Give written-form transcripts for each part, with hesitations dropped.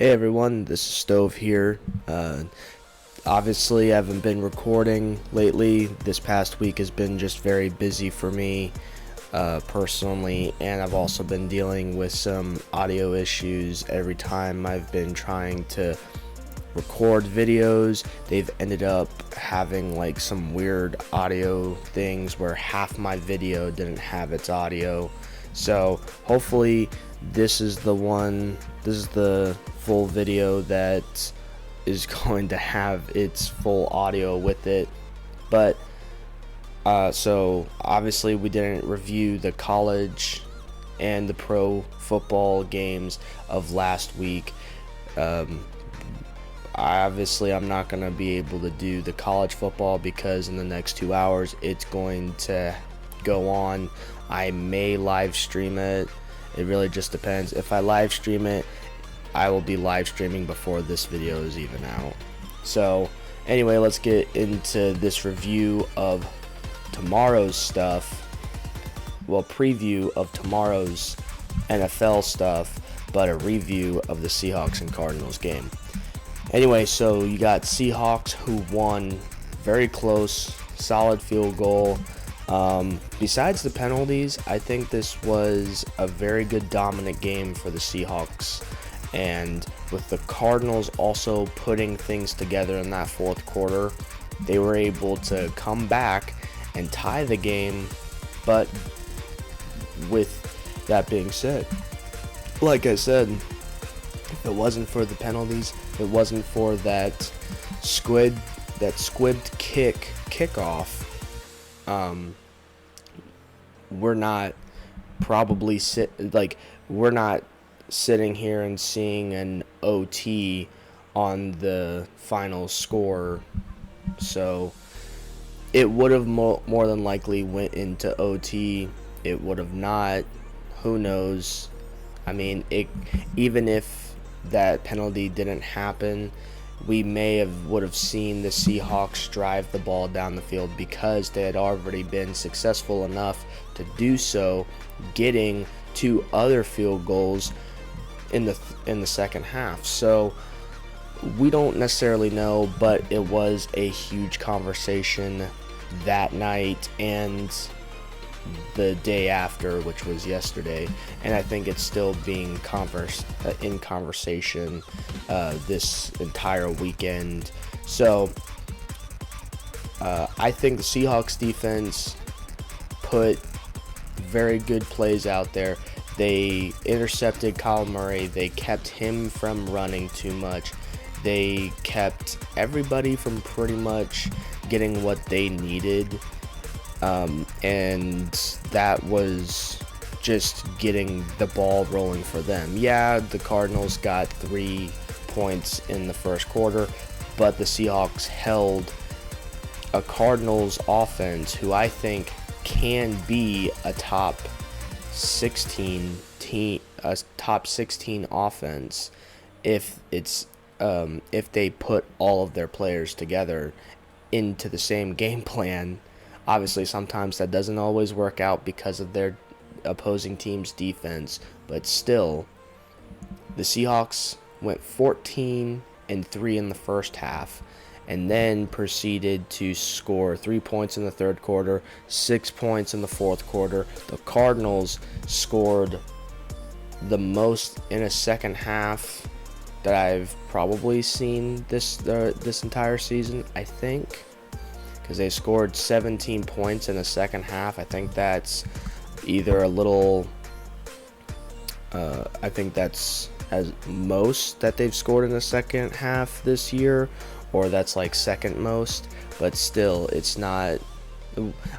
Hey everyone, this is Stove here. Obviously, I haven't been recording lately. This past week has been just very busy for me personally, and I've also been dealing with some audio issues every time I've been trying to record videos. They've ended up having like some weird audio things where half my video didn't have its audio. So hopefully this is the full video that is going to have its full audio with it. But so obviously we didn't review the college and the pro football games of last week. Obviously I'm not going to be able to do the college football because in the next 2 hours it's going to go on. I may live stream it. It really just depends. If I live stream it, I will be live streaming before this video is even out. So anyway, let's get into this review of tomorrow's stuff. Well, preview of tomorrow's NFL stuff, but a review of the Seahawks and Cardinals game. Anyway, so you got Seahawks who won very close, solid field goal. Besides the penalties, I think this was a very good dominant game for the Seahawks. And with the Cardinals also putting things together in that fourth quarter, they were able to come back and tie the game. But with that being said, like I said, if it wasn't for the penalties, if it wasn't for that squibbed kickoff, we're not sitting here and seeing an OT on the final score. So it would have more than likely went into OT. It would have not. Who knows? I mean, even if that penalty didn't happen, we would have seen the Seahawks drive the ball down the field because they had already been successful enough to do so, getting 2 other field goals in the second half. So we don't necessarily know, but it was a huge conversation that night and the day after, which was yesterday, and I think it's still being in conversation this entire weekend. So I think the Seahawks defense put very good plays out there. They intercepted Kyle Murray. They kept him from running too much. They kept everybody from pretty much getting what they needed. And that was just getting the ball rolling for them. Yeah, the Cardinals got 3 points in the first quarter, but the Seahawks held a Cardinals offense who I think can be a top 16 offense if they put all of their players together into the same game plan. Obviously, sometimes that doesn't always work out because of their opposing team's defense, but still, the Seahawks went 14-3 in the first half and then proceeded to score 3 points in the third quarter, 6 points in the fourth quarter. The Cardinals scored the most in a second half that I've probably seen this entire season, I think, because they scored 17 points in the second half. I think that's either a little I think that's as most that they've scored in the second half this year, or that's like second most, but still it's not.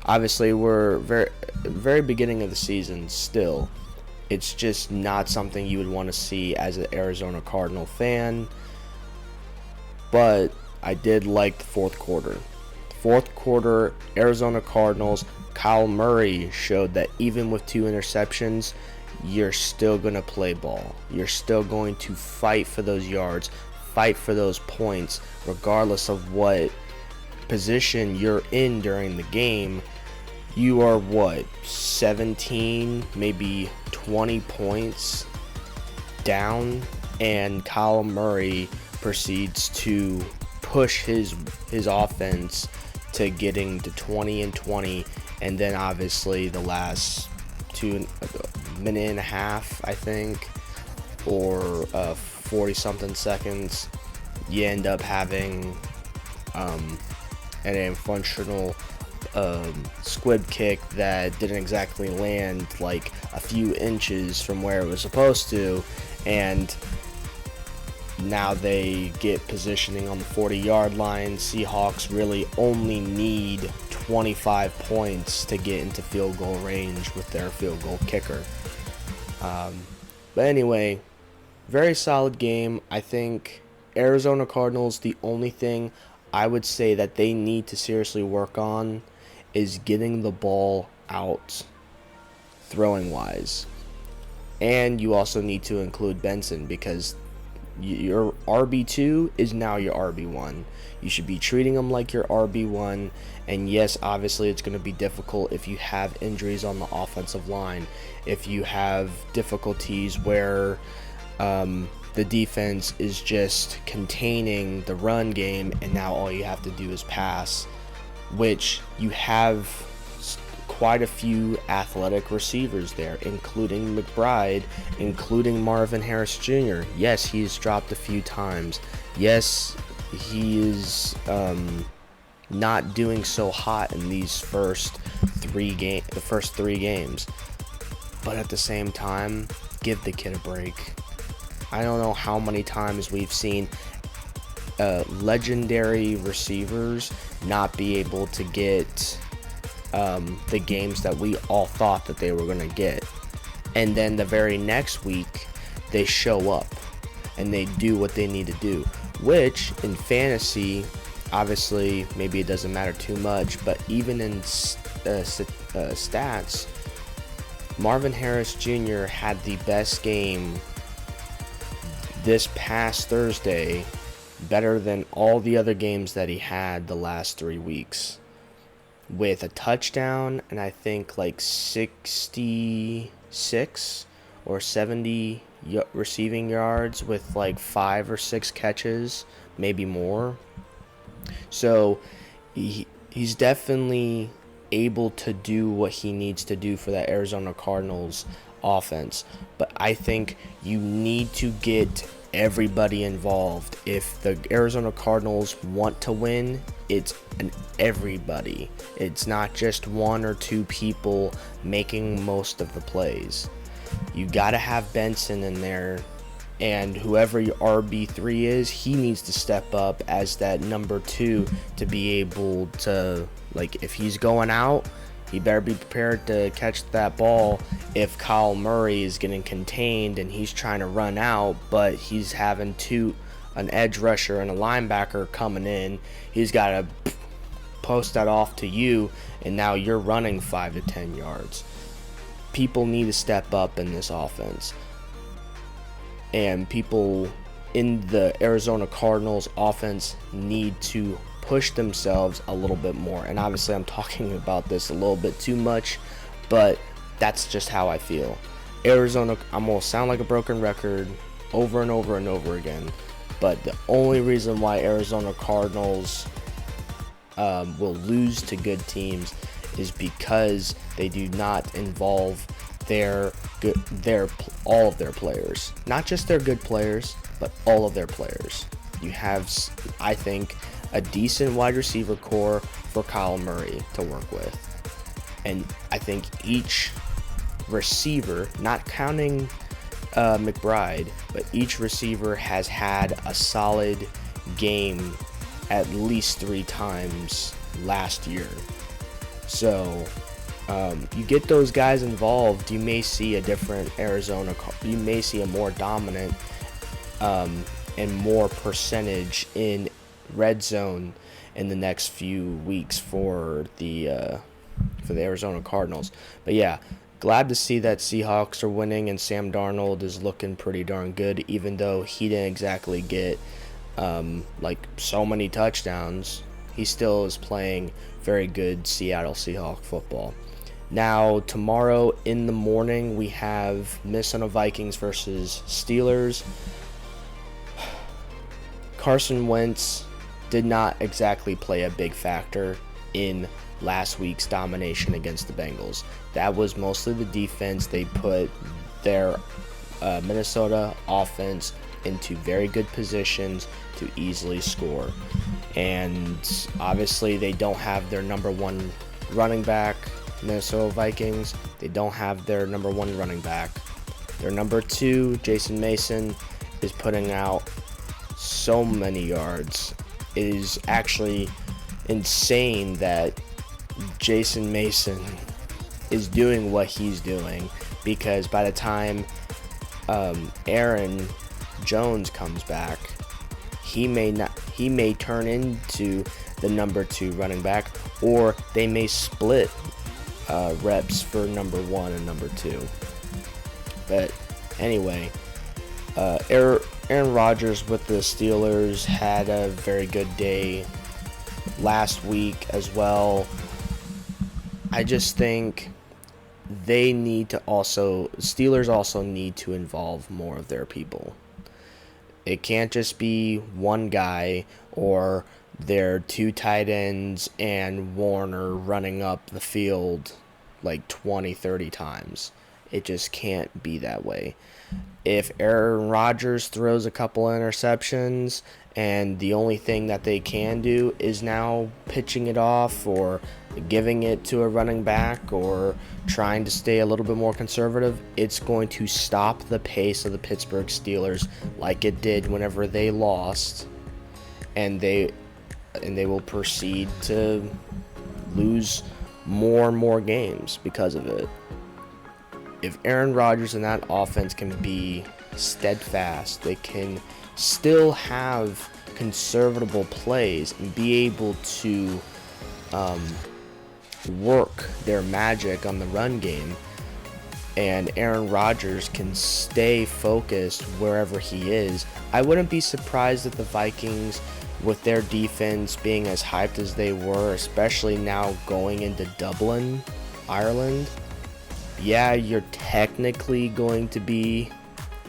Obviously we're very beginning of the season still. It's just not something you would want to see as an Arizona Cardinal fan. But I did like the fourth quarter. Fourth quarter, Arizona Cardinals, Kyle Murray showed that even with 2 interceptions, you're still going to play ball. You're still going to fight for those yards, fight for those points, regardless of what position you're in during the game. You are 17, maybe 20 points down, and Kyle Murray proceeds to push his offense to getting to 20-20, and then obviously the last minute and a half, I think, or 40 something seconds, you end up having an unfunctional squib kick that didn't exactly land like a few inches from where it was supposed to, and now they get positioning on the 40-yard line. Seahawks really only need 25 points to get into field goal range with their field goal kicker. But anyway, very solid game. I think Arizona Cardinals, the only thing I would say that they need to seriously work on is getting the ball out throwing wise. And you also need to include Benson, because your RB2 is now your RB1. You should be treating him like your RB1. And yes, obviously it's going to be difficult if you have injuries on the offensive line, if you have difficulties where the defense is just containing the run game and now all you have to do is pass, which you have quite a few athletic receivers there, including McBride, including Marvin Harris Jr. Yes, he's dropped a few times. Yes, he is not doing so hot in these first three games. But at the same time, give the kid a break. I don't know how many times we've seen legendary receivers not be able to get the games that we all thought that they were going to get. And then the very next week, they show up and they do what they need to do, which in fantasy, obviously, maybe it doesn't matter too much, but even in stats, Marvin Harris Jr. had the best game this past Thursday, better than all the other games that he had the last 3 weeks, with a touchdown and I think like 66 or 70 receiving yards with like 5 or 6 catches, maybe more. So he's definitely able to do what he needs to do for that Arizona Cardinals offense. But I think you need to get everybody involved. If the Arizona Cardinals want to win, it's everybody. It's not just 1 or 2 people making most of the plays. You got to have Benson in there, and whoever your RB3 is, he needs to step up as that number 2 to be able to, like, if he's going out, he better be prepared to catch that ball. If Kyle Murray is getting contained and he's trying to run out, but he's having an edge rusher and a linebacker coming in, he's got to post that off to you, and now you're running 5 to 10 yards. People need to step up in this offense. And people in the Arizona Cardinals offense need to push themselves a little bit more. And obviously I'm talking about this a little bit too much, but that's just how I feel. Arizona, I'm going to sound like a broken record over and over and over again, but the only reason why Arizona Cardinals will lose to good teams is because they do not involve all of their players. Not just their good players, but all of their players. You have, I think, a decent wide receiver core for Kyle Murray to work with. And I think each receiver, not counting McBride, but each receiver has had a solid game at least 3 times last year. So you get those guys involved, you may see a different Arizona. You may see a more dominant and more percentage in red zone in the next few weeks for the Arizona Cardinals. But yeah, glad to see that Seahawks are winning and Sam Darnold is looking pretty darn good, even though he didn't exactly get like so many touchdowns. He still is playing very good Seattle Seahawks football. Now, tomorrow in the morning, we have Minnesota Vikings versus Steelers. Carson Wentz did not exactly play a big factor in last week's domination against the Bengals. That was mostly the defense. They put their Minnesota offense into very good positions to easily score. And obviously they don't have their number one running back, Minnesota Vikings. They don't have their number one running back. Their number two, Jason Mason, is putting out so many yards. It is actually insane that Jason Mason is doing what he's doing, because by the time Aaron Jones comes back, he may turn into the number two running back, or they may split reps for number one and number two. But anyway, Aaron Rodgers with the Steelers had a very good day last week as well. I just think Steelers also need to involve more of their people. It can't just be one guy or their two tight ends and Warner running up the field like 20, 30 times. It just can't be that way. If Aaron Rodgers throws a couple interceptions and the only thing that they can do is now pitching it off or giving it to a running back or trying to stay a little bit more conservative, it's going to stop the pace of the Pittsburgh Steelers like it did whenever they lost, and they will proceed to lose more and more games because of it. If Aaron Rodgers and that offense can be steadfast, they can still have conservative plays and be able to work their magic on the run game, and Aaron Rodgers can stay focused wherever he is, I wouldn't be surprised if the Vikings, with their defense being as hyped as they were, especially now going into Dublin, Ireland, yeah, you're technically going to be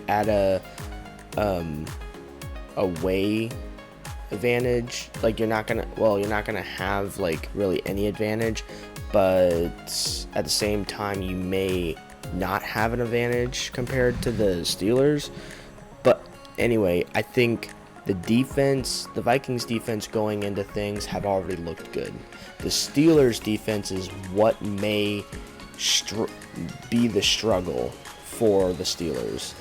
at a away advantage. Like you're not gonna have like really any advantage, but at the same time you may not have an advantage compared to the Steelers. But anyway, I think the Vikings defense going into things have already looked good. The Steelers defense is what may be the struggle for the Steelers.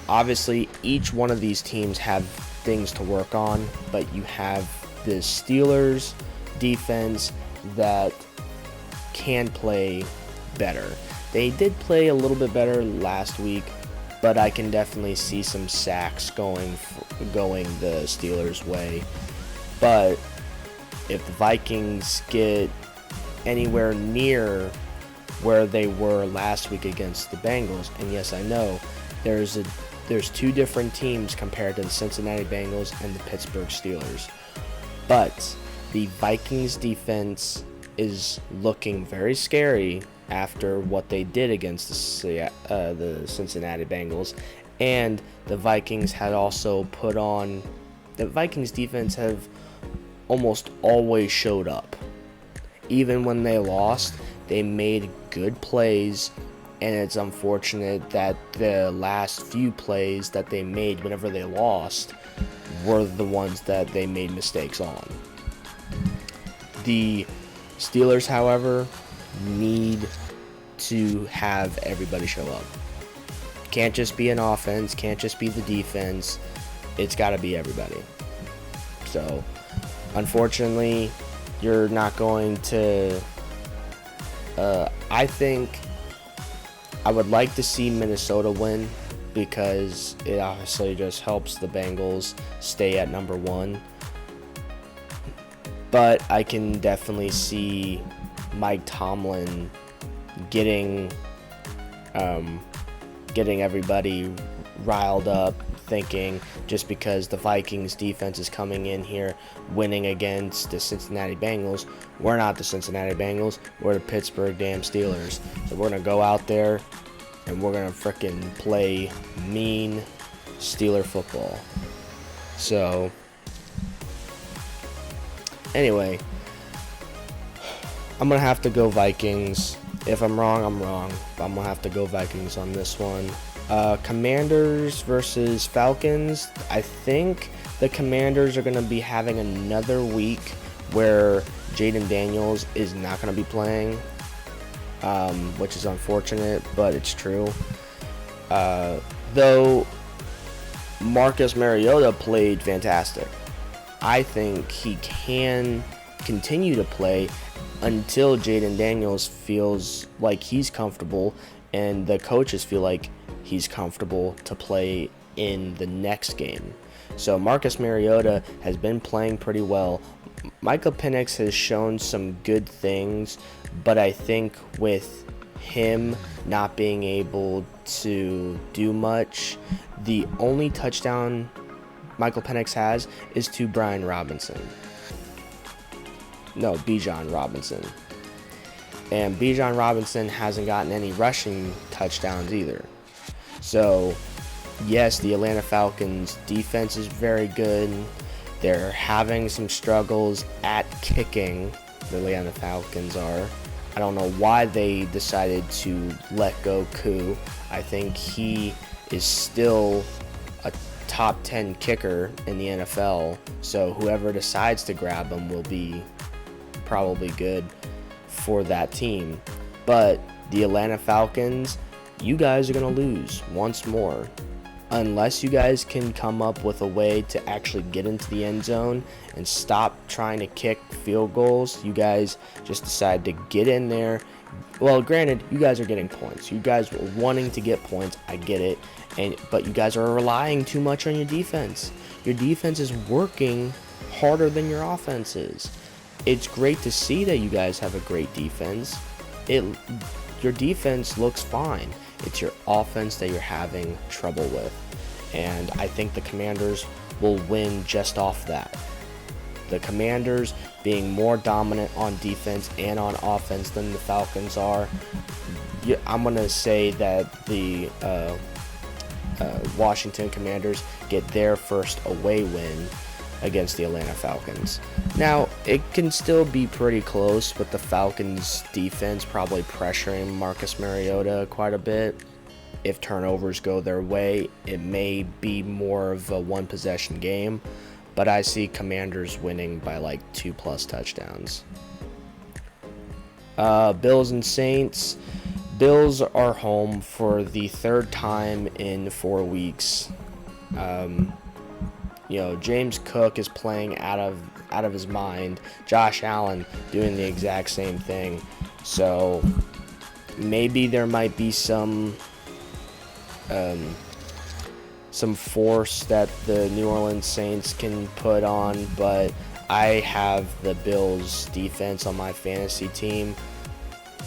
Obviously, each one of these teams have things to work on, but you have the Steelers defense that can play better. They did play a little bit better last week, but I can definitely see some sacks going the Steelers' way. But if the Vikings get anywhere near where they were last week against the Bengals, and yes, I know there's two different teams compared to the Cincinnati Bengals and the Pittsburgh Steelers, but the Vikings defense is looking very scary after what they did against the Cincinnati Bengals, and the Vikings defense have almost always showed up. Even when they lost, they made good plays, and it's unfortunate that the last few plays that they made whenever they lost were the ones that they made mistakes on. The Steelers, however, need to have everybody show up. Can't just be an offense, can't just be the defense. It's got to be everybody. So, unfortunately, you're not going to... I think I would like to see Minnesota win, because it obviously just helps the Bengals stay at number one. But I can definitely see Mike Tomlin getting everybody riled up, thinking just because the Vikings defense is coming in here winning against the Cincinnati Bengals, we're not the Cincinnati Bengals, we're the Pittsburgh damn Steelers. So we're going to go out there and we're going to frickin' play mean Steeler football. So Anyway, I'm going to have to go Vikings. If I'm wrong, I'm wrong. But I'm going to have to go Vikings on this one. Commanders versus Falcons. I think the Commanders are going to be having another week where Jaden Daniels is not going to be playing, which is unfortunate, but it's true. Though Marcus Mariota played fantastic. I think he can continue to play until Jaden Daniels feels like he's comfortable and the coaches feel like he's comfortable to play in the next game. So Marcus Mariota has been playing pretty well. Michael Penix has shown some good things, but I think with him not being able to do much, the only touchdown Michael Penix has is to Bijan Robinson. And Bijan Robinson hasn't gotten any rushing touchdowns either. So, yes, the Atlanta Falcons defense is very good. They're having some struggles at kicking, the Atlanta Falcons are. I don't know why they decided to let go Koo. I think he is still a top 10 kicker in the NFL, so whoever decides to grab him will be probably good for that team. But the Atlanta Falcons, you guys are going to lose once more. Unless you guys can come up with a way to actually get into the end zone and stop trying to kick field goals, you guys just decide to get in there. Well, granted, you guys are getting points. You guys were wanting to get points. I get it. But you guys are relying too much on your defense. Your defense is working harder than your offense is. It's great to see that you guys have a great defense. Your defense looks fine. It's your offense that you're having trouble with. And I think the Commanders will win just off that. The Commanders being more dominant on defense and on offense than the Falcons are. I'm going to say that the Washington Commanders get their first away win against the Atlanta Falcons. Now, it can still be pretty close with the Falcons defense probably pressuring Marcus Mariota quite a bit. If turnovers go their way, it may be more of a one possession game, but I see Commanders winning by like 2+ touchdowns. Bills and Saints. Bills are home for the third time in 4 weeks. James Cook is playing out of his mind. Josh Allen doing the exact same thing. So maybe there might be some force that the New Orleans Saints can put on, but I have the Bills defense on my fantasy team.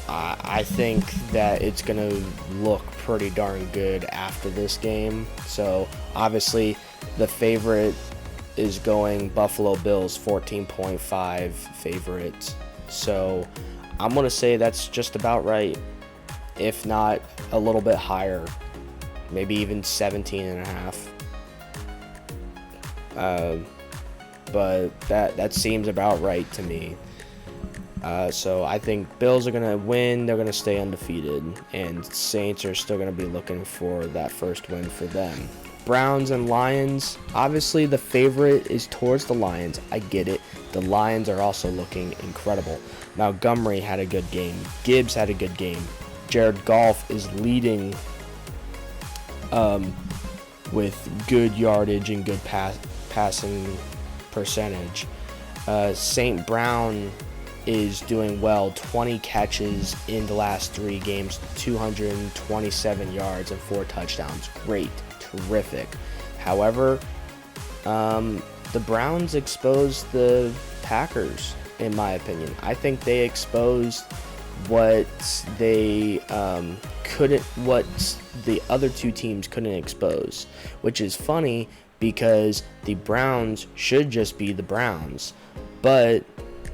I think that it's going to look pretty darn good after this game. So obviously the favorite is going Buffalo Bills, 14.5 favorite. So I'm going to say that's just about right, if not a little bit higher, maybe even 17.5. But that seems about right to me. So I think Bills are going to win. They're going to stay undefeated. And Saints are still going to be looking for that first win for them. Browns and Lions. Obviously, the favorite is towards the Lions. I get it. The Lions are also looking incredible. Montgomery had a good game. Gibbs had a good game. Jared Goff is leading with good yardage and good passing percentage. St. Brown is doing well, 20 catches in the last 3 games, 227 yards and 4 touchdowns. Great, terrific. However, the Browns exposed the Packers, in my opinion. I think they exposed what the other two teams couldn't expose, which is funny because the Browns should just be the Browns. But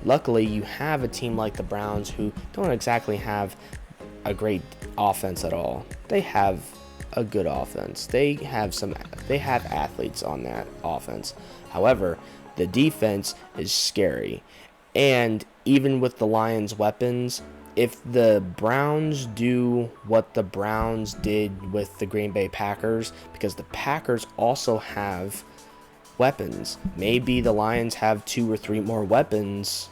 luckily, you have a team like the Browns who don't exactly have a great offense at all. They have a good offense. They have athletes on that offense. However, the defense is scary. And even with the Lions' weapons, if the Browns do what the Browns did with the Green Bay Packers, because the Packers also have weapons, maybe the Lions have 2 or 3 more weapons,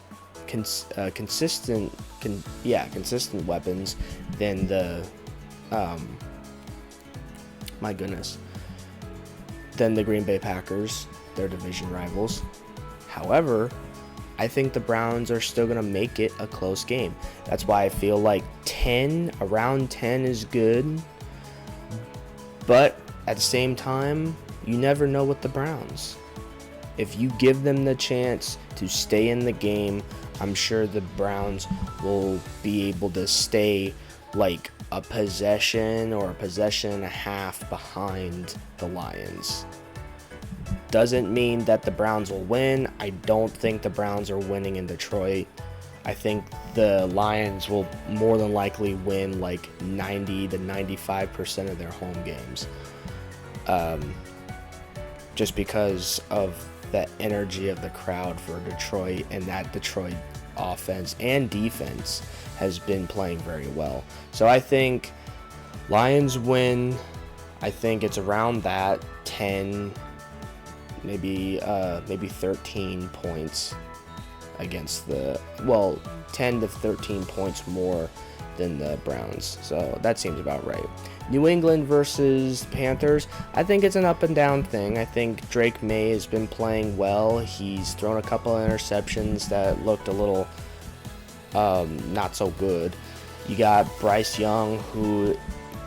consistent weapons than the my goodness, than the Green Bay Packers, their division rivals. However, I think the Browns are still going to make it a close game. That's why I feel like around 10 is good. But at the same time, you never know with the Browns. If you give them the chance to stay in the game, I'm sure the Browns will be able to stay like a possession or a possession and a half behind the Lions. Doesn't mean that the Browns will win. I don't think the Browns are winning in Detroit. I think the Lions will more than likely win like 90 to 95% of their home games. Just because of the energy of the crowd for Detroit, and that Detroit offense and defense has been playing very well. So I think Lions win. I think it's around that 10, maybe 13 points against 10 to 13 points more than the Browns. So that seems about right. New England versus Panthers. I think it's an up and down thing. I think Drake May has been playing well. He's thrown a couple of interceptions that looked a little not so good. You got Bryce Young, who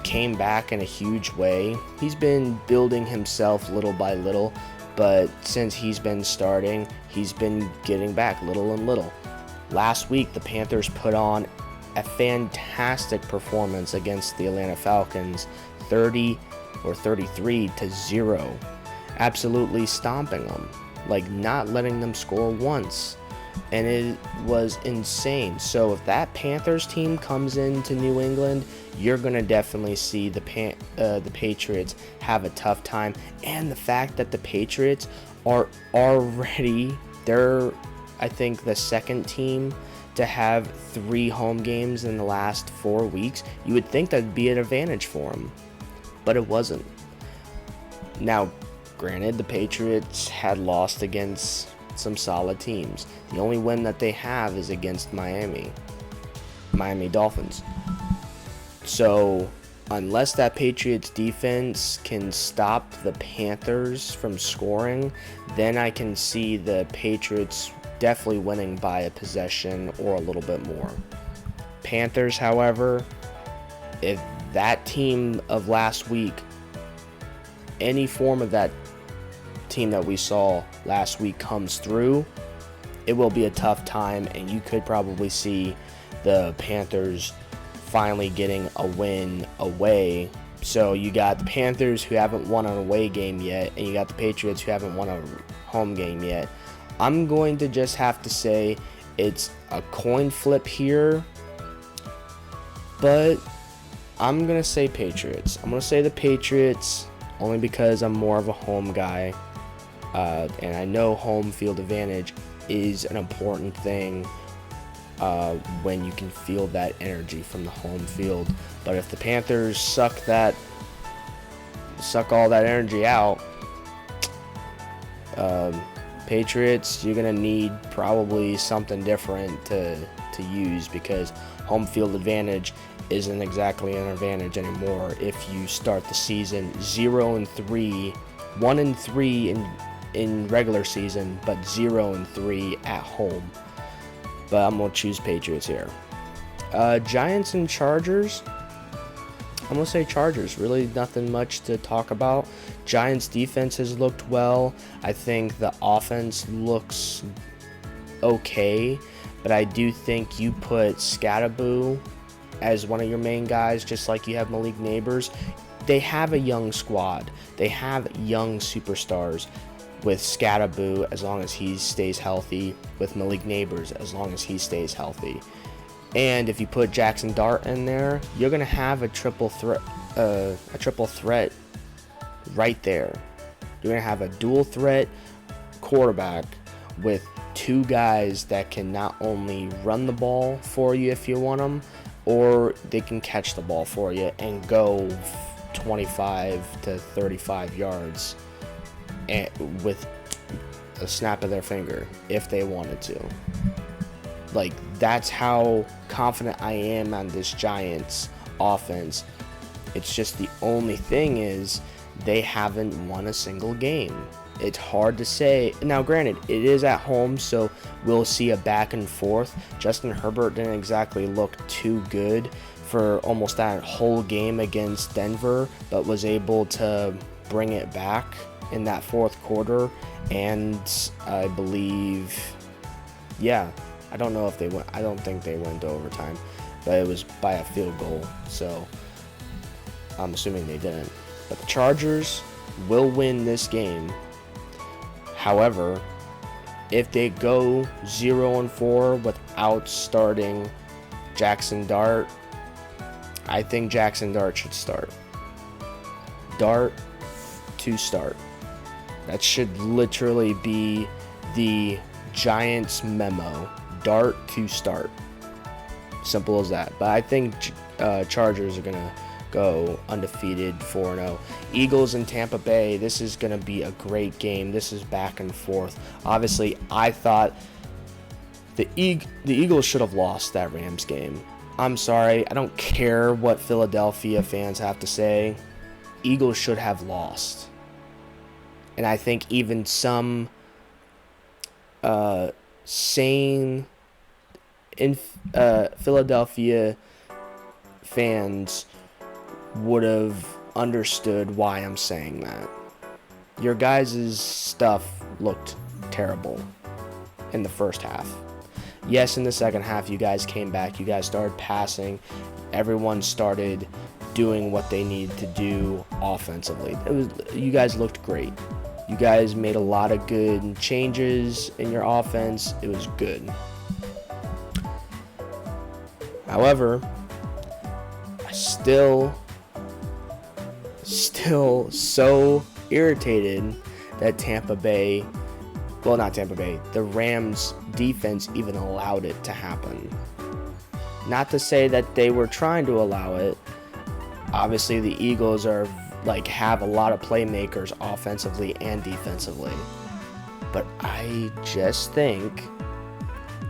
came back in a huge way. He's been building himself little by little, but since he's been starting, he's been getting back little and little. Last week, the Panthers put on a fantastic performance against the Atlanta Falcons, 33-0, absolutely stomping them, like not letting them score once, and it was insane. So if that Panthers team comes into New England, you're gonna definitely see the Patriots have a tough time. And the fact that the Patriots are already, they're I think the second team to have 3 home games in the last 4 weeks, you would think that'd be an advantage for them, but it wasn't. Now, granted, the Patriots had lost against some solid teams. The only win that they have is against Miami Dolphins. So, unless that Patriots defense can stop the Panthers from scoring, then I can see the Patriots definitely winning by a possession or a little bit more. Panthers, however, if that team of last week, any form of that team that we saw last week comes through, it will be a tough time, and you could probably see the Panthers finally getting a win away. So you got the Panthers, who haven't won an away game yet, and you got the Patriots, who haven't won a home game yet. I'm going to just have to say it's a coin flip here, but I'm going to say Patriots. I'm going to say the Patriots only because I'm more of a home guy, and I know home field advantage is an important thing when you can feel that energy from the home field. But if the Panthers suck all that energy out, Patriots, you're going to need probably something different to use, because home field advantage isn't exactly an advantage anymore if you start the season 0-3, 1-3 in regular season, but 0-3 at home. But I'm going to choose Patriots here. Giants and Chargers. I'm going to say Chargers. Really nothing much to talk about. Giants defense has looked well. I think the offense looks okay, but I do think you put Scatterboo as one of your main guys, just like you have Malik Neighbors. They have a young squad. They have young superstars with Scatterboo as long as he stays healthy, with Malik Neighbors as long as he stays healthy. And if you put Jackson Dart in there, you're going to have a triple threat right there. You're going to have a dual threat quarterback with two guys that can not only run the ball for you if you want them, or they can catch the ball for you and go 25 to 35 yards with a snap of their finger if they wanted to. Like, that's how confident I am on this Giants offense. It's just the only thing is they haven't won a single game. It's hard to say. Now, granted, it is at home, so we'll see a back and forth. Justin Herbert didn't exactly look too good for almost that whole game against Denver, but was able to bring it back in that fourth quarter. And I believe, I don't know if they went. I don't think they went to overtime, but it was by a field goal, so I'm assuming they didn't. But the Chargers will win this game. However, if they go 0-4 without starting Jackson Dart, I think Jackson Dart should start. Dart to start. That should literally be the Giants memo. Dart to start. Simple as that. But I think Chargers are going to go undefeated 4-0. Eagles and Tampa Bay, this is going to be a great game. This is back and forth. Obviously, I thought the Eagles should have lost that Rams game. I'm sorry. I don't care what Philadelphia fans have to say. Eagles should have lost. And I think even some sane in Philadelphia fans would have understood why I'm saying that. Your guys' stuff looked terrible in the first half. Yes, in the second half, you guys came back. You guys started passing. Everyone started doing what they needed to do offensively. You guys looked great. You guys made a lot of good changes in your offense. It was good. However, I still so irritated that the Rams defense even allowed it to happen. Not to say that they were trying to allow it. Obviously, the Eagles have a lot of playmakers offensively and defensively. But I just think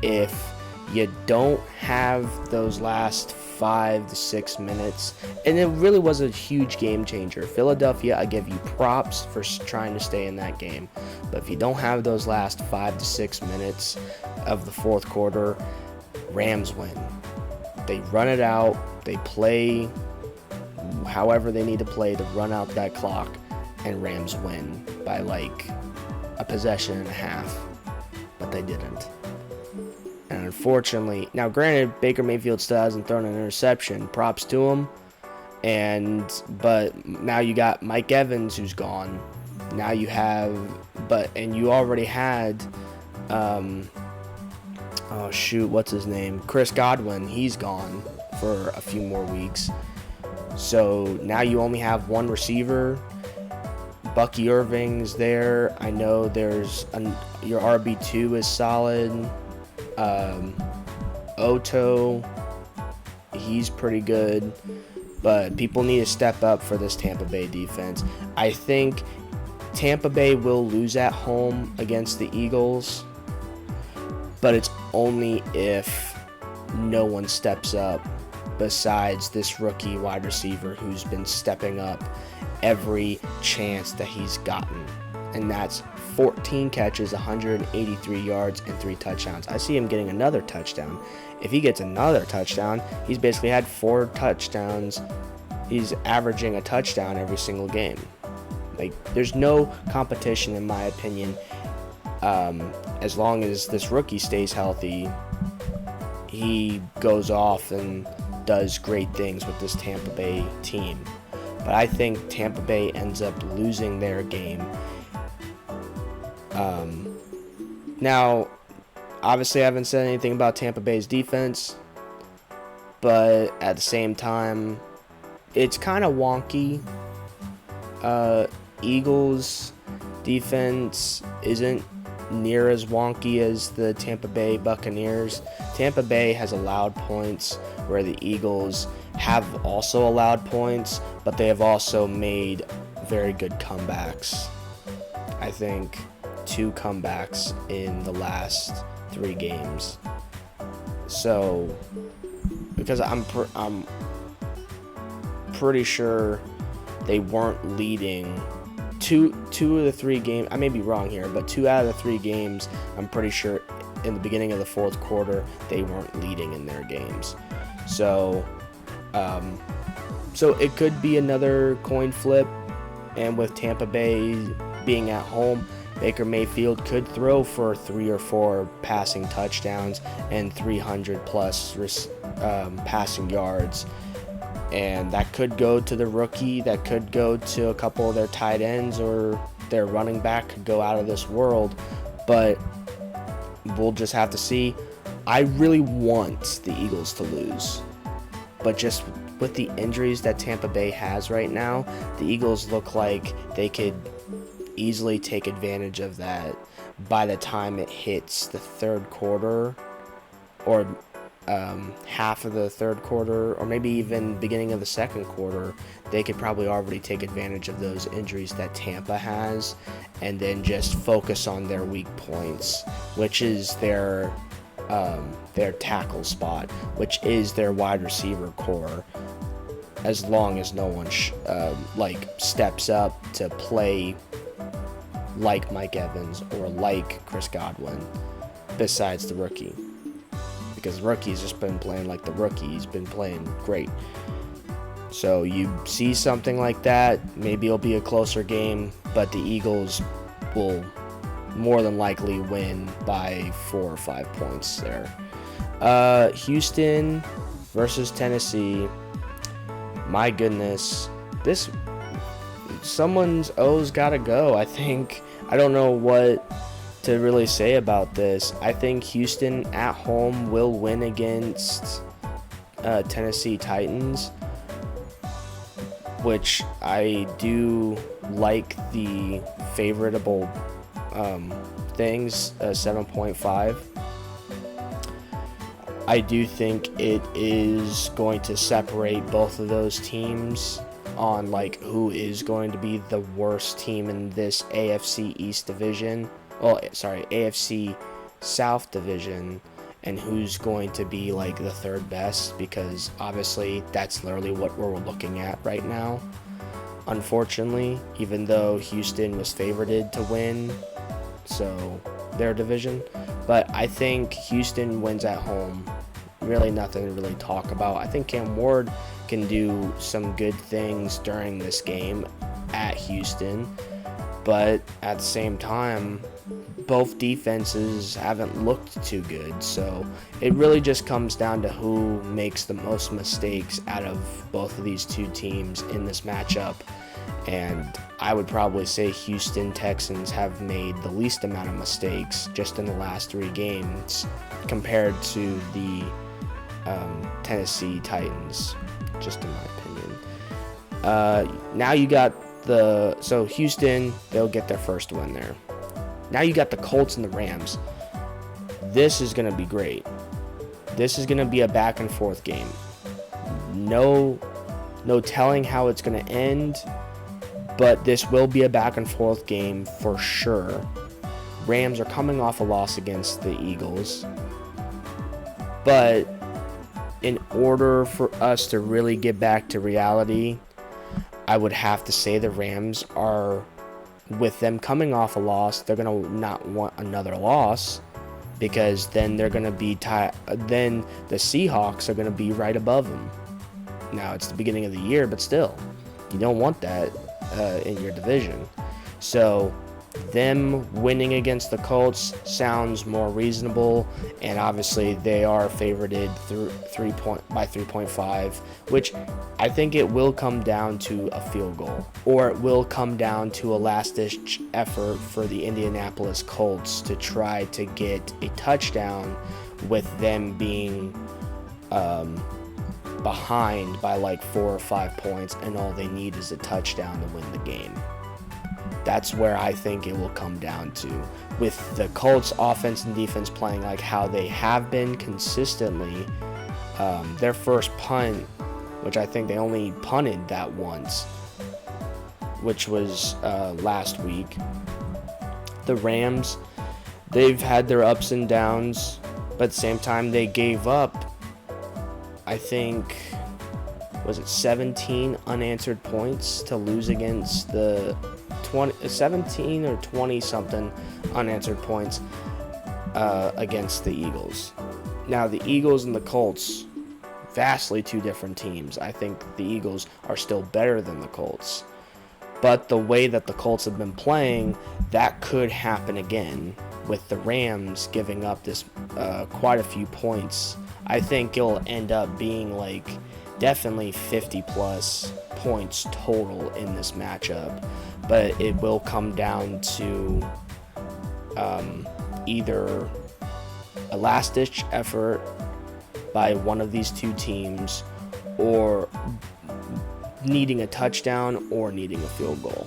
if you don't have those last 5 to 6 minutes, and it really was a huge game changer. Philadelphia, I give you props for trying to stay in that game. But if you don't have those last 5 to 6 minutes of the fourth quarter, Rams win. They run it out. They play however they need to play to run out that clock, and Rams win by a possession and a half. But they didn't. And unfortunately, now granted, Baker Mayfield still hasn't thrown an interception. Props to him. But now you got Mike Evans who's gone. Now you have, and you already had, what's his name? Chris Godwin. He's gone for a few more weeks. So now you only have one receiver. Bucky Irving's there. I know your RB2 is solid. Oto, he's pretty good, but people need to step up for this Tampa Bay defense. I think Tampa Bay will lose at home against the Eagles, but it's only if no one steps up besides this rookie wide receiver who's been stepping up every chance that he's gotten. And that's 14 catches, 183 yards, and 3 touchdowns. I see him getting another touchdown. If he gets another touchdown, he's basically had 4 touchdowns. He's averaging a touchdown every single game. There's no competition, in my opinion. As long as this rookie stays healthy, he goes off and does great things with this Tampa Bay team. But I think Tampa Bay ends up losing their game. Now, obviously I haven't said anything about Tampa Bay's defense, but at the same time, it's kind of wonky. Eagles defense isn't near as wonky as the Tampa Bay Buccaneers. Tampa Bay has allowed points where the Eagles have also allowed points, but they have also made very good comebacks. I think 2 comebacks in the last 3 games. So, because I'm pretty sure they weren't leading two of the 3 games. I may be wrong here, but 2 out of the 3 games, I'm pretty sure in the beginning of the 4th quarter, they weren't leading in their games. So it could be another coin flip, and with Tampa Bay being at home, Baker Mayfield could throw for 3 or 4 passing touchdowns and 300 plus passing yards. And that could go to the rookie, that could go to a couple of their tight ends, or their running back could go out of this world. But we'll just have to see. I really want the Eagles to lose. But just with the injuries that Tampa Bay has right now, the Eagles look like they could easily take advantage of that by the time it hits the 3rd quarter, or half of the 3rd quarter, or maybe even beginning of the 2nd quarter. They could probably already take advantage of those injuries that Tampa has, and then just focus on their weak points, which is their tackle spot, which is their wide receiver core. As long as no one steps up to play like Mike Evans or like Chris Godwin, besides the rookie. Because the rookie's just been playing like the rookie. He's been playing great. So you see something like that, maybe it'll be a closer game, but the Eagles will more than likely win by 4 or 5 points there. Houston versus Tennessee. My goodness. Someone's O's gotta go, I think. I don't know what to really say about this. I think Houston at home will win against Tennessee Titans, which I do like the favorable things, 7.5. I do think it is going to separate both of those teams on who is going to be the worst team in this AFC East division. AFC South division, and who's going to be the 3rd best, because obviously that's literally what we're looking at right now. Unfortunately, even though Houston was favored to win their division, but I think Houston wins at home. Really nothing to really talk about. I think Cam Ward can do some good things during this game at Houston, but at the same time, both defenses haven't looked too good, so it really just comes down to who makes the most mistakes out of both of these 2 teams in this matchup. And I would probably say Houston Texans have made the least amount of mistakes just in the last 3 games compared to the Tennessee Titans, just in my opinion. Now you got Houston, they'll get their first win there. Now you got the Colts and the Rams. This is going to be great. This is going to be a back and forth game. No telling how it's going to end, but this will be a back and forth game for sure. Rams are coming off a loss against the Eagles, but in order for us to really get back to reality, I would have to say the Rams are, with them coming off a loss, they're going to not want another loss, because then they're going to be then the Seahawks are going to be right above them. Now, it's the beginning of the year, but still, you don't want that in your division. So them winning against the Colts sounds more reasonable, and obviously they are favorited by 3.5, which I think it will come down to a field goal, or it will come down to a last-ditch effort for the Indianapolis Colts to try to get a touchdown, with them being behind by 4 or 5 points, and all they need is a touchdown to win the game. That's where I think it will come down to. With the Colts offense and defense playing like how they have been consistently, their first punt, which I think they only punted that once, which was last week. The Rams, they've had their ups and downs, but at the same time they gave up, I think, was it 17 unanswered points to lose against the 17 or 20 something unanswered points against the Eagles. Now the Eagles and the Colts, vastly two different teams. I think the Eagles are still better than the Colts, but the way that the Colts have been playing, that could happen again with the Rams giving up this quite a few points. I think it'll end up being like definitely 50 plus points total in this matchup, but it will come down to either a last-ditch effort by one of these two teams, or needing a touchdown or needing a field goal.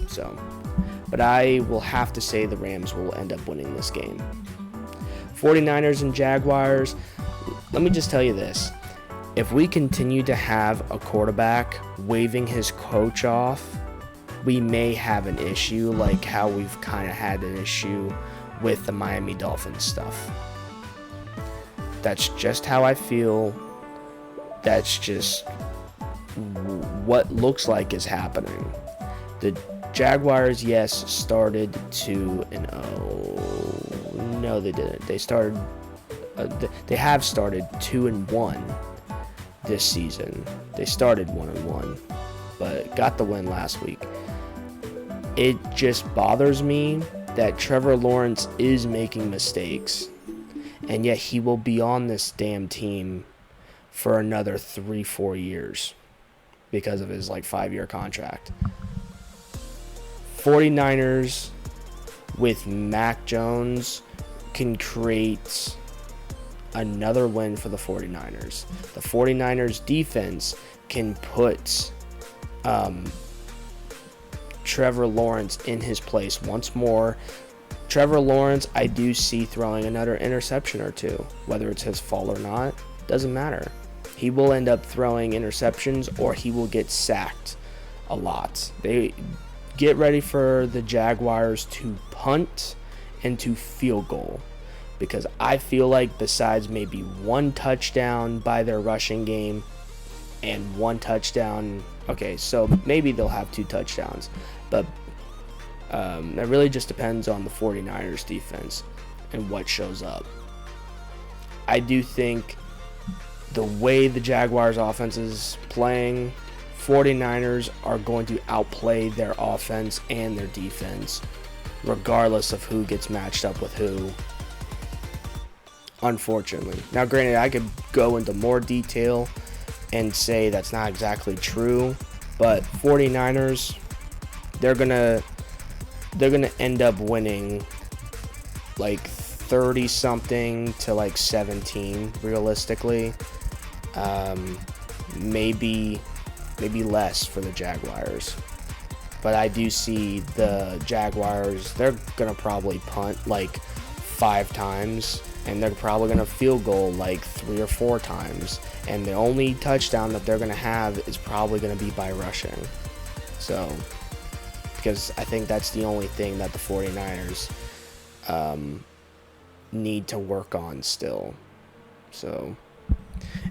So, but I will have to say the Rams will end up winning this game. 49ers and Jaguars, let me just tell you this. If we continue to have a quarterback waving his coach off, we may have an issue like how we've kind of had an issue with the Miami Dolphins stuff. That's just how I feel. That's just what looks like is happening. The Jaguars, yes, started 2-0. No, they didn't. They started. They have started 2-1 this season. They started 1-1, but got the win last week. It just bothers me that Trevor Lawrence is making mistakes, and yet he will be on this damn team for another 3-4 years because of his 5-year contract. 49ers with Mac Jones can create another win for the 49ers. The 49ers defense can put Trevor Lawrence in his place once more. Trevor Lawrence, I do see throwing another interception or two. Whether it's his fault or not, doesn't matter. He will end up throwing interceptions, or he will get sacked a lot. They get ready for the Jaguars to punt and to field goal, because I feel like besides maybe one touchdown by their rushing game and one touchdown, okay, so maybe they'll have 2 touchdowns, but that really just depends on the 49ers defense and what shows up. I do think the way the Jaguars offense is playing, 49ers are going to outplay their offense and their defense, regardless of who gets matched up with who, unfortunately. Now, granted, I could go into more detail and say that's not exactly true, but 49ers, they're gonna end up winning 30 something to 17 realistically. Maybe less for the Jaguars, but I do see the Jaguars, they're gonna probably punt 5 times, and they're probably gonna field goal 3 or 4 times, and the only touchdown that they're gonna have is probably gonna be by rushing. So, because I think that's the only thing that the 49ers need to work on still. So,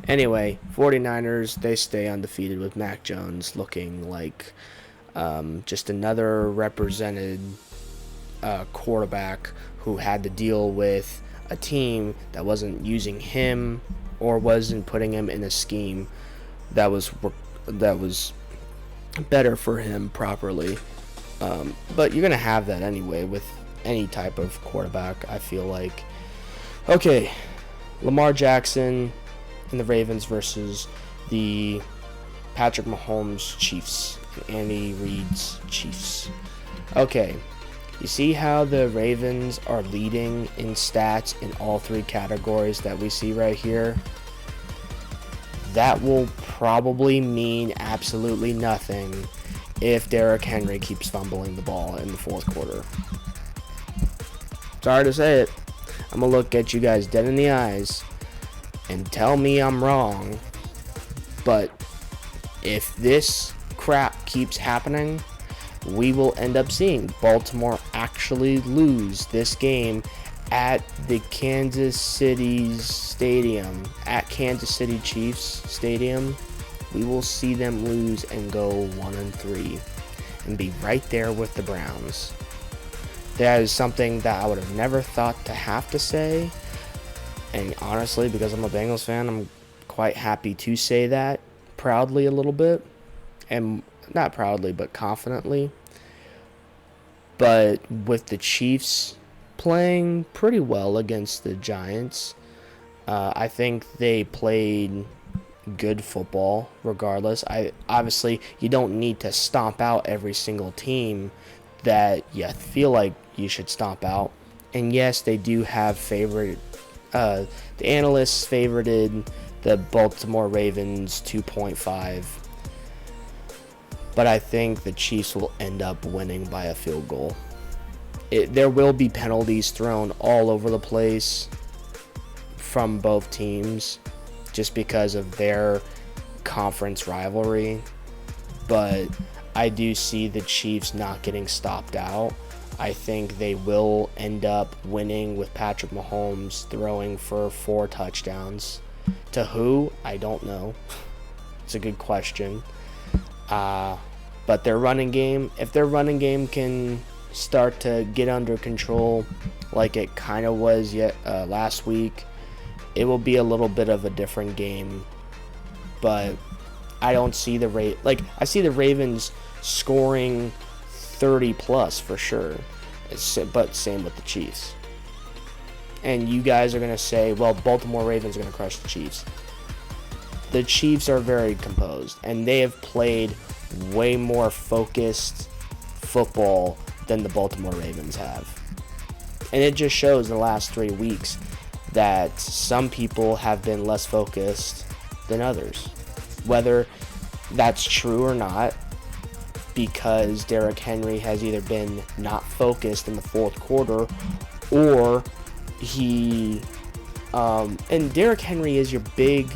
anyway, 49ers, they stay undefeated with Mac Jones looking like just another represented quarterback who had to deal with a team that wasn't using him or wasn't putting him in a scheme that was better for him properly. But you're going to have that anyway with any type of quarterback, I feel like. Okay, Lamar Jackson and the Ravens versus the Patrick Mahomes Chiefs, Andy Reid's Chiefs. Okay, you see how the Ravens are leading in stats in all 3 categories that we see right here? That will probably mean absolutely nothing if Derrick Henry keeps fumbling the ball in the fourth quarter. Sorry to say it. I'm going to look at you guys dead in the eyes and tell me I'm wrong. But if this crap keeps happening, we will end up seeing Baltimore actually lose this game at the Kansas City's stadium, at Kansas City Chiefs Stadium. We will see them lose and go 1-3 and be right there with the Browns. That is something that I would have never thought to have to say. And honestly, because I'm a Bengals fan, I'm quite happy to say that proudly a little bit. And not proudly, but confidently. But with the Chiefs playing pretty well against the Giants, I think they played good football regardless. Obviously, you don't need to stomp out every single team that you feel like you should stomp out. And yes, they do have the analysts favorited the Baltimore Ravens 2.5. But I think the Chiefs will end up winning by a field goal. There will be penalties thrown all over the place from both teams just because of their conference rivalry. But I do see the Chiefs not getting stopped out. I think they will end up winning with Patrick Mahomes throwing for 4 touchdowns. To who? I don't know. It's a good question. But their running game, if their running game can start to get under control like it kind of was last week, it will be a little bit of a different game. But I don't see I see the Ravens scoring 30 plus for sure. But same with the Chiefs. And you guys are going to say, well, Baltimore Ravens are going to crush the Chiefs. The Chiefs are very composed, and they have played way more focused football than the Baltimore Ravens have. And it just shows in the last 3 weeks that some people have been less focused than others. Whether that's true or not, because Derrick Henry has either been not focused in the fourth quarter, or he and Derrick Henry is your big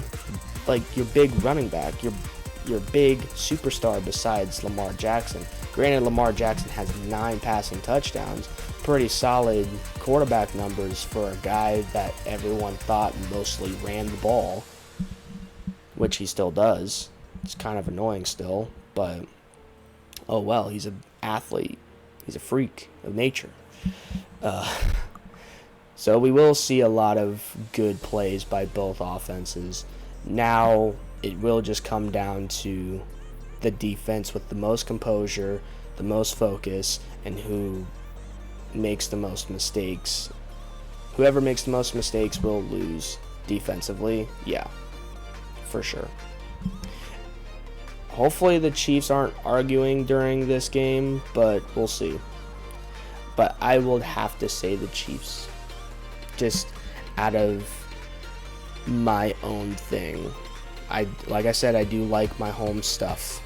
running back, your big superstar besides Lamar Jackson. Granted, Lamar Jackson has 9 passing touchdowns, pretty solid quarterback numbers for a guy that everyone thought mostly ran the ball, which he still does. It's kind of annoying still, but oh well, he's an athlete. He's a freak of nature. So we will see a lot of good plays by both offenses. Now it will just come down to the defense with the most composure, the most focus, and who makes the most mistakes. Whoever makes the most mistakes will lose defensively. Yeah, for sure. Hopefully the Chiefs aren't arguing during this game, but we'll see. But I would have to say the Chiefs, just out of my own thing. Like I said, I do like my home stuff.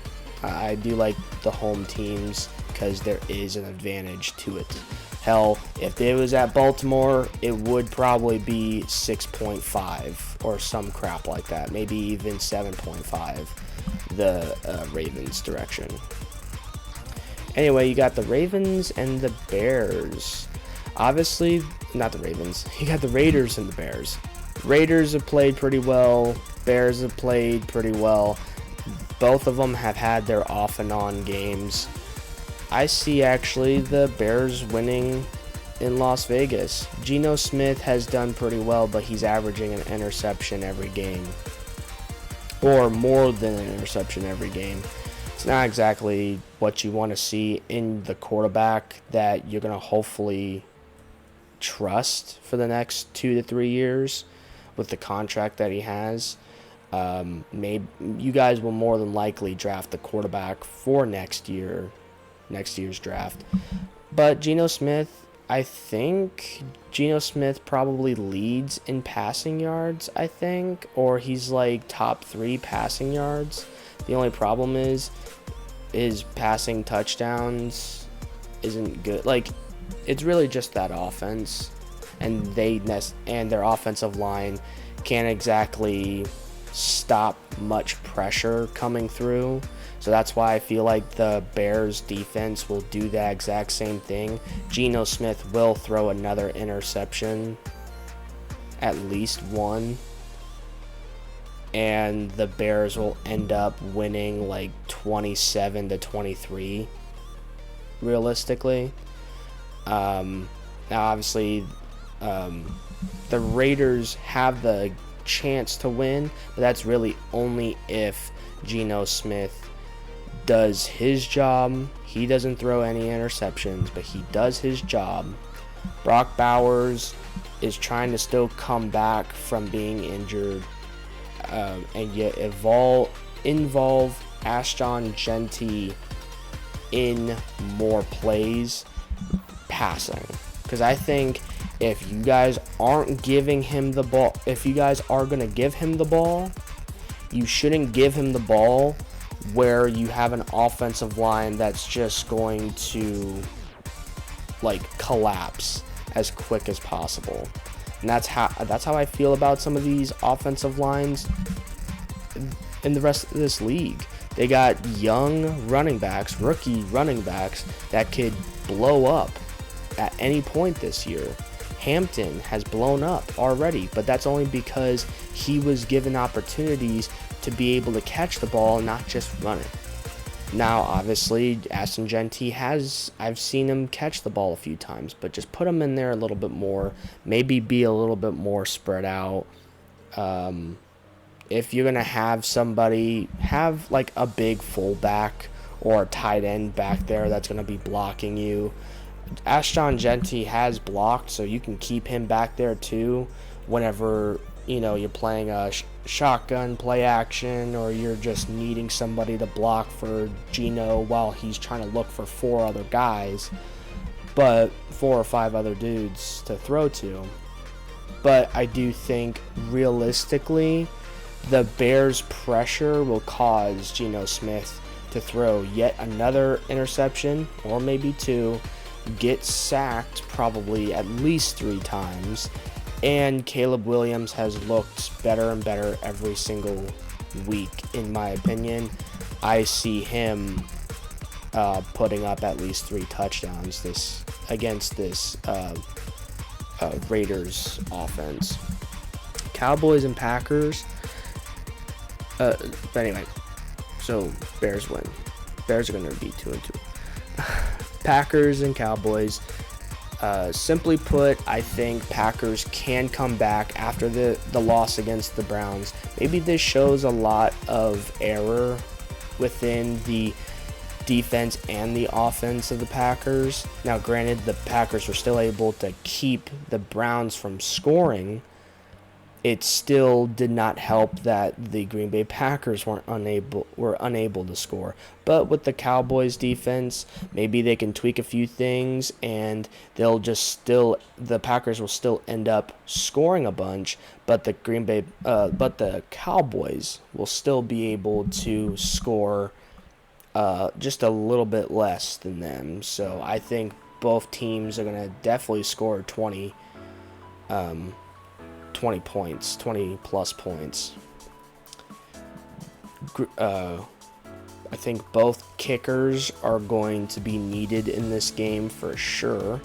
I do like the home teams because there is an advantage to it. Hell, if it was at Baltimore, it would probably be 6.5 or some crap like that. Maybe even 7.5, the Ravens direction. Anyway, you got the Ravens and the Bears. Obviously, not the Ravens. You got the Raiders and the Bears. Raiders have played pretty well. Bears have played pretty well. Both of them have had their off and on games. I see actually the Bears winning in Las Vegas. Geno Smith has done pretty well, but he's averaging an interception every game. Or more than an interception every game. It's not exactly what you want to see in the quarterback that you're going to hopefully trust for the next 2 to 3 years with the contract that he has. Maybe you guys will more than likely draft the quarterback for next year's draft. But Geno Smith, I think Geno Smith probably leads in passing yards, I think, or he's like top 3 passing yards. The only problem is his passing touchdowns isn't good. Like, it's really just that offense, and their offensive line can't exactly stop much pressure coming through. So that's why I feel like the Bears defense will do that exact same thing. Geno Smith will throw another interception, at least one, and the Bears will end up winning like 27-23 realistically. Now obviously the Raiders have the chance to win, but that's really only if Geno Smith does his job. He doesn't throw any interceptions, but he does his job. Brock Bowers is trying to still come back from being injured, and yet involve Ashton Jeanty in more plays passing. Because I think if you guys aren't giving him the ball, if you guys are going to give him the ball, you shouldn't give him the ball where you have an offensive line that's just going to like collapse as quick as possible. And that's how I feel about some of these offensive lines in the rest of this league. They got young running backs, rookie running backs that could blow up at any point this year. Hampton has blown up already, but that's only because he was given opportunities to be able to catch the ball and not just run it. Now, obviously, Ashton Jeanty I've seen him catch the ball a few times, but just put him in there a little bit more, maybe be a little bit more spread out. If you're going to have somebody, have like a big fullback or a tight end back there that's going to be blocking you. Ashton Jeanty has blocked, so you can keep him back there too whenever, you're playing a shotgun play action, or you're just needing somebody to block for Geno while he's trying to look for 4 other guys, but 4 or 5 other dudes to throw to. But I do think realistically the Bears' pressure will cause Geno Smith to throw yet another interception, or maybe 2, get sacked probably at least 3 times, and Caleb Williams has looked better and better every single week, in my opinion. I see him putting up at least 3 touchdowns against this Raiders offense. Cowboys and Packers. But anyway, so Bears win. Bears are going to be 2-2. Packers and Cowboys. Simply put, I think Packers can come back after the loss against the Browns. Maybe this shows a lot of error within the defense and the offense of the Packers. Now, granted, the Packers were still able to keep the Browns from scoring. It still did not help that the Green Bay Packers were unable to score. But with the Cowboys defense, maybe they can tweak a few things, and the Packers will still end up scoring a bunch, but the Cowboys will still be able to score just a little bit less than them. So I think both teams are going to definitely score 20 points, 20 plus points. I think both kickers are going to be needed in this game for sure.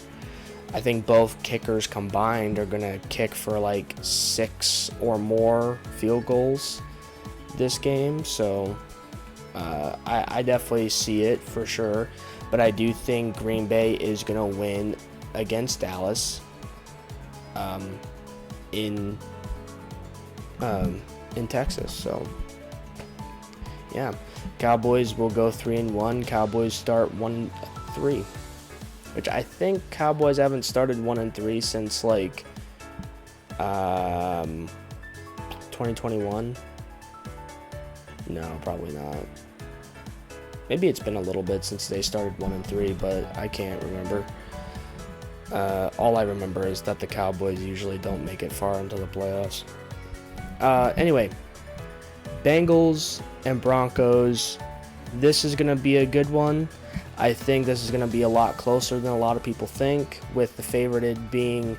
I think both kickers combined are going to kick for like 6 or more field goals this game. So I definitely see it for sure. But I do think Green Bay is going to win against Dallas. In Texas. So yeah, Cowboys will go 3-1. Cowboys start 1-3, which I think Cowboys haven't started 1-3 since like 2021. No, probably not. Maybe it's been a little bit since they started 1-3, but I can't remember. All I remember is that the Cowboys usually don't make it far into the playoffs. Anyway, Bengals and Broncos. this is going to be a good one. I think this is going to be a lot closer than a lot of people think, with the favorited being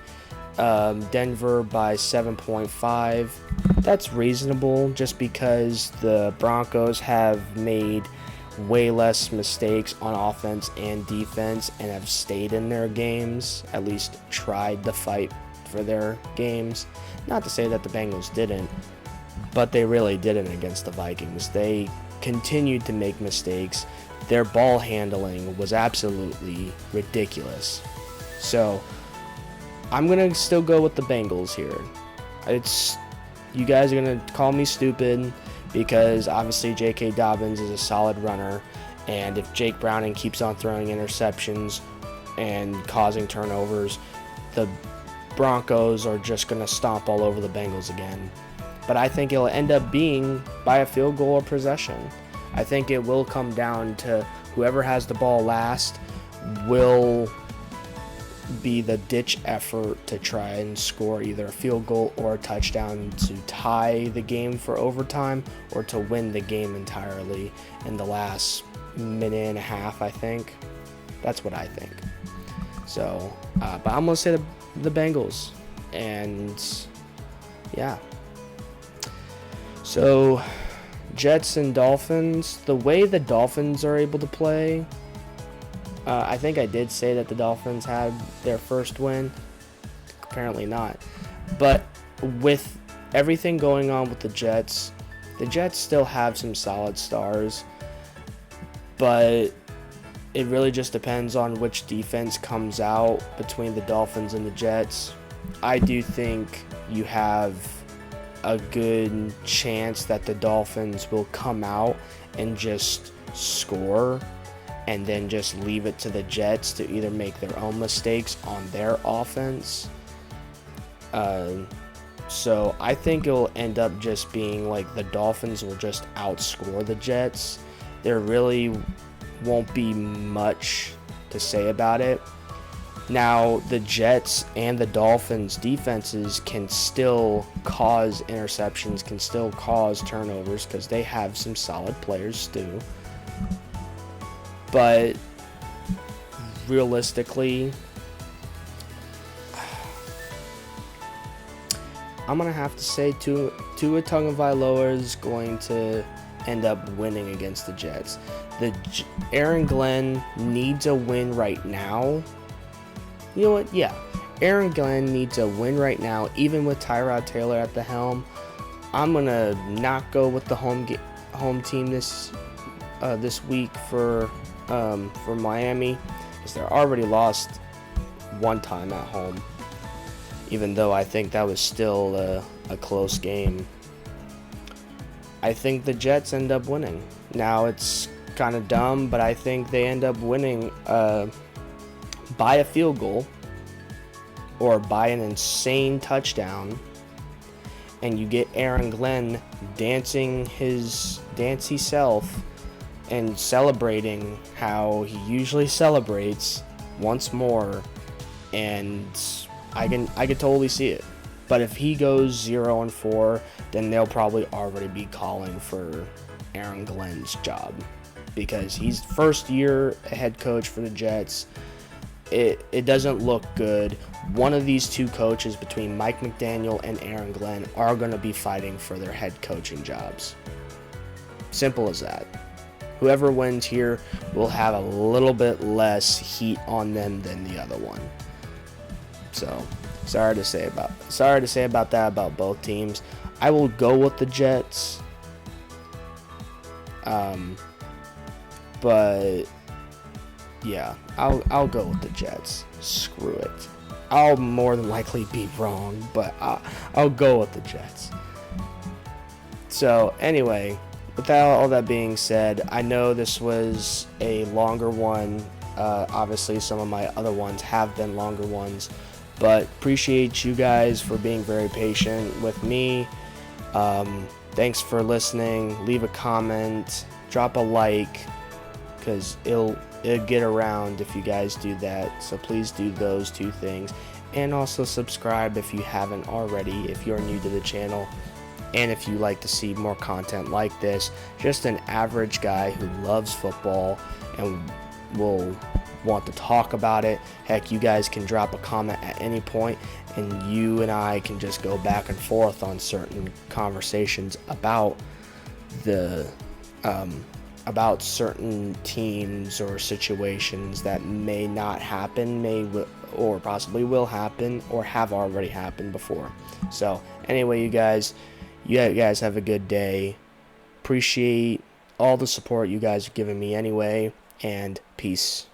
Denver by 7.5. That's reasonable just because the Broncos have made way less mistakes on offense and defense and have stayed in their games, at least tried to fight for their games. Not to say that the Bengals didn't, but they really didn't against the Vikings. They continued to make mistakes. Their ball handling was absolutely ridiculous. So I'm going to still go with the Bengals here. You guys are going to call me stupid because obviously J.K. Dobbins is a solid runner, and if Jake Browning keeps on throwing interceptions and causing turnovers, the Broncos are just going to stomp all over the Bengals again. But I think it'll end up being by a field goal or possession. I think it will come down to whoever has the ball last will be the ditch effort to try and score either a field goal or a touchdown to tie the game for overtime or to win the game entirely in the last minute and a half, I think. That's what I think. So, but I'm going to say the Bengals. And, yeah. So, Jets and Dolphins. The way the Dolphins are able to play, I think I did say that the Dolphins had their first win. Apparently not. But with everything going on with the Jets still have some solid stars. But it really just depends on which defense comes out between the Dolphins and the Jets. I do think you have a good chance that the Dolphins will come out and just score and then just leave it to the Jets to either make their own mistakes on their offense. So I think it'll end up just being like the Dolphins will just outscore the Jets. There really won't be much to say about it. Now, the Jets and the Dolphins defenses can still cause interceptions, can still cause turnovers because they have some solid players too. But realistically, I'm going to have to say Tua Tagovailoa is going to end up winning against the Jets. Aaron Glenn needs a win right now. You know what? Yeah. Aaron Glenn needs a win right now, even with Tyrod Taylor at the helm. I'm going to not go with the home team this week for Miami, because they're already lost one time at home, even though I think that was still a close game. I think the Jets end up winning. Now, it's kind of dumb, but I think they end up winning by a field goal or by an insane touchdown, and you get Aaron Glenn dancing his dancey self and celebrating how he usually celebrates once more, and I can totally see it. But if he goes 0-4, then they'll probably already be calling for Aaron Glenn's job, because he's first year head coach for the Jets. It doesn't look good. One of these two coaches, between Mike McDaniel and Aaron Glenn, are going to be fighting for their head coaching jobs. Simple as that. Whoever wins here will have a little bit less heat on them than the other one. So, sorry to say about that about both teams. I will go with the Jets. But yeah, I'll go with the Jets. Screw it. I'll more than likely be wrong, but I'll go with the Jets. So anyway, with all that being said, I know this was a longer one. Obviously, some of my other ones have been longer ones, but appreciate you guys for being very patient with me. Thanks for listening. Leave a comment, drop a like, because it'll get around if you guys do that. So please do those two things, and also subscribe if you haven't already, if you're new to the channel. And if you like to see more content like this, just an average guy who loves football and will want to talk about it, heck, you guys can drop a comment at any point and you and I can just go back and forth on certain conversations about the about certain teams or situations that may not happen, or possibly will happen, or have already happened before. So anyway, you guys have a good day. Appreciate all the support you guys are giving me anyway, and peace.